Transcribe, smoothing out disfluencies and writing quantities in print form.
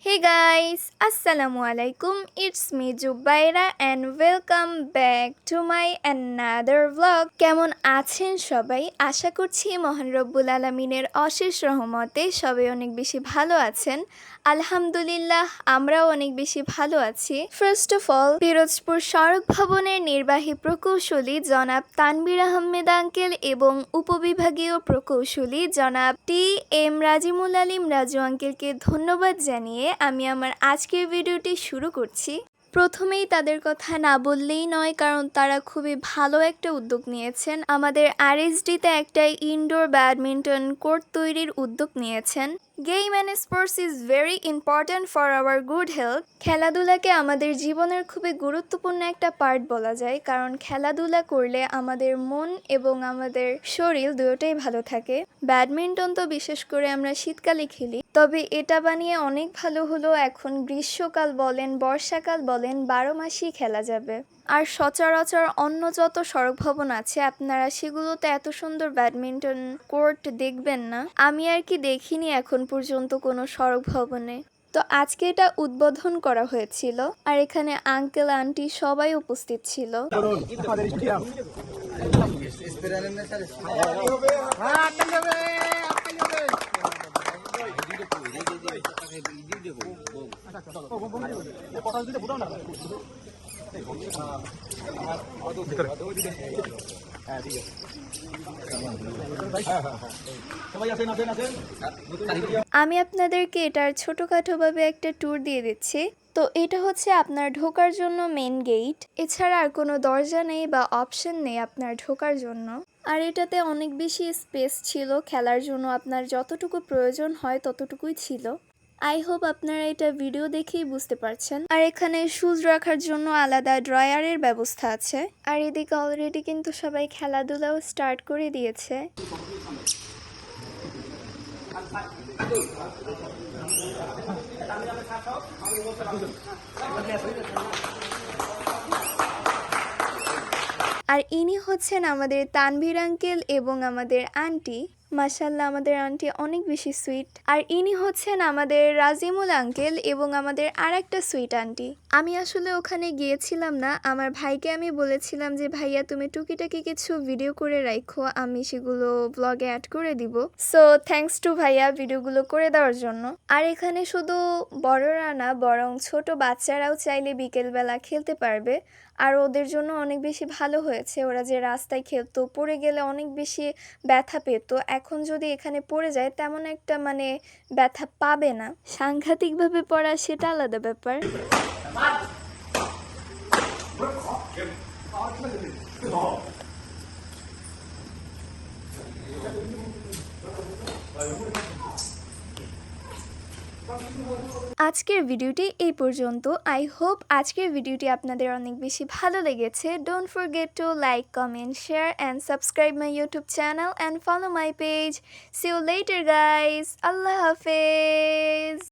Hey guys, Assalamualaikum. It's me Jubaira and welcome back to my another vlog. কেমন আছেন সবাই? আশা করছি মহান রব্বুল আলামিনের অশেষ রহমতে সবাই অনেক বেশি ভালো আছেন। আলহামদুলিল্লাহ আমরাও অনেক বেশি ভালো আছি। ফার্স্ট অফ অল পিরোজপুর সড়ক ভবনের নির্বাহী প্রকৌশলী জনাব তানবীর আহমেদ আঙ্কেল এবং উপবিভাগীয় প্রকৌশলী জনাব টি.এম. রাজিমুল আলিম রাজু আঙ্কেলকে ধন্যবাদ জানিয়ে আমি আমার আজকের ভিডিওটি শুরু করছি। প্রথমেই তাদের কথা না বললেই নয়, কারণ তারা খুবই ভালো একটা উদ্যোগ নিয়েছেন। আমাদের আরএসডিতে একটা ইনডোর ব্যাডমিন্টন কোর্ট তৈরির উদ্যোগ নিয়েছেন। Game and sports is very important for our good health. খেলাধুলাকে আমাদের জীবনের খুবই গুরুত্বপূর্ণ একটা পার্ট বলা যায়, কারণ খেলাধুলা করলে আমাদের মন এবং আমাদের শরীর দুটোই ভালো থাকে। ব্যাডমিন্টন তো বিশেষ করে আমরা শীতকালে খেলি, তবে এটা বানিয়ে অনেক ভালো হলো এখন গ্রীষ্মকাল বলেন বর্ষাকাল বলেন 12 মাসই খেলা যাবে। আর সচরাচর অন্য যত সড়ক ভবন আছে আপনারা সেগুলোতে এত সুন্দর ব্যাডমিন্টন কোর্ট দেখবেন না। আমি আর কি দেখিনি এখন পর্যন্ত কোনো সড়ক ভবনে। তো আজকে এটা উদ্বোধন করা হয়েছিল আর এখানে আঙ্কেল আন্টি সবাই উপস্থিত ছিল। আমি আপনাদেরকে এটার ছোটখাটোভাবে একটা ট্যুর দিয়ে দিচ্ছি। তো এটা হচ্ছে আপনার ঢোকার জন্য মেন গেট, এছাড়া আর কোনো দরজা নেই বা অপশন নেই আপনার ঢোকার জন্য। আর এটাতে অনেক বেশি স্পেস ছিল, খেলার জন্য আপনার যতটুকু প্রয়োজন হয় ততটুকুই ছিল। আই হোপ আপনারা এটা ভিডিও দেখেই বুঝতে পারছেন। আর এখানে শুজ রাখার জন্য আলাদা ড্রয়ারের ব্যবস্থা আছে। আর এদিকে অলরেডি কিন্তু সবাই খেলাধুলাও স্টার্ট করে দিয়েছে। আর ইনি হচ্ছেন আমাদের তানভীর আঙ্কেল এবং আমাদের আন্টি। মাশাআল্লাহ আমাদের আন্টি অনেক বেশি সুইট। আর ইনি হচ্ছেন আমাদের রাজিমুল আঙ্কেল এবং আমাদের আরেকটা সুইট আন্টি। আমি আসলে ওখানে গিয়েছিলাম না, আমার ভাইকে আমি বলেছিলাম যে ভাইয়া তুমি টুকিটাকি কিছু ভিডিও করে রাখো, আমি সেগুলো ব্লগে অ্যাড করে দিব। সো থ্যাঙ্কস টু ভাইয়া ভিডিওগুলো করে দেওয়ার জন্য। আর এখানে শুধু বড়রা না বরং ছোট বাচ্চারাও চাইলে বিকেলবেলা খেলতে পারবে। আর ওদের জন্য অনেক বেশি ভালো হয়েছে, ওরা যে রাস্তায় খেলতো পড়ে গেলে অনেক বেশি ব্যথা পেত, এখন যদি এখানে পড়ে যায় তেমন একটা ব্যথা পাবে না। সাংঘাতিকভাবে পড়া সেটা আলাদা ব্যাপার। আজকের ভিডিওটি এই পর্যন্ত। আই হোপ আজকের ভিডিওটি আপনাদের অনেক বেশি ভালো লেগেছে। Don't forget to like, comment, share and subscribe my YouTube channel and follow my page. See you later guys. আল্লাহ হাফেজ।